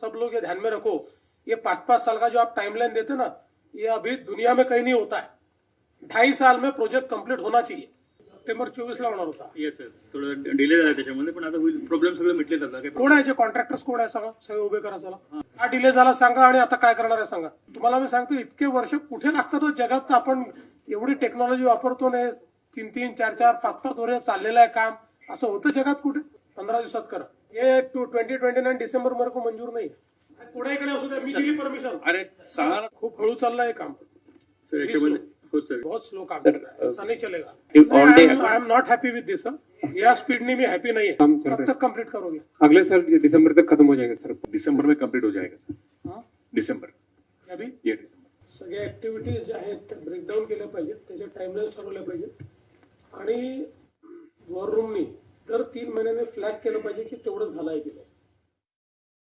सब लोग ये ध्यान में रखो, ये 5-5 साल का जो आप टाइमलाइन देते ना, ये अभी दुनिया में कहीं नहीं होता है। 2.5 साल में प्रोजेक्ट कंप्लीट होना चाहिए। सप्टेंबर 24 ला होणार होता। येस सर, थोडं डिले झाला त्याच्यामध्ये, पण आता होईल. प्रॉब्लेम सगळे मिटले जातात. कोण आहे जे कॉन्ट्रॅक्टर्स कोण आहे सांगा, सगळे उभे करा चला। हा डिले झाला सांगा आणि आता काय करणार आहे सांगा। तुम्हाला मी सांगतो इतके वर्ष कुठे लागतात जगात, आपण एवढी टेक्नॉलॉजी वापरतो ना, 3-3, 4-4, 5-5 वर्ष चाललेलं आहे काम, असं होतं जगात कुठे? 15 दिवसात करा। ये 2029 डिसेंबर मेरे को मंजूर नाही। कोणाकडे असू द्या, मी दिली परमिशन। अरे सांगा ना खूप हळू चाललंय काम सर याच्यामध्ये. हो सर, बहुत स्लो काम कर रहा है, ऐसा नहीं चलेगा। आई एम नॉट हैप्पी विद दिस। या स्पीडनी मी हैप्पी नहीं है। कब तक कंप्लीट करोगे? अगले साल दिसंबर तक खत्म हो जाएगा सर। दिसंबर में कंप्लीट हो जाएगा सर। हाँ? दिसंबर अभी ये दिसंबर सगळ्या ऍक्टिव्हिटीज ज्या आहेत त्या ब्रेकडाऊन केल्या पाहिजेत, त्याच्या टाइमलाईन ठरवल्या पाहिजेत आणि वॉर रूमनी दर 3 महिन्याने फ्लॅग केलं पाहिजे की तेवढं झालंय की नाही।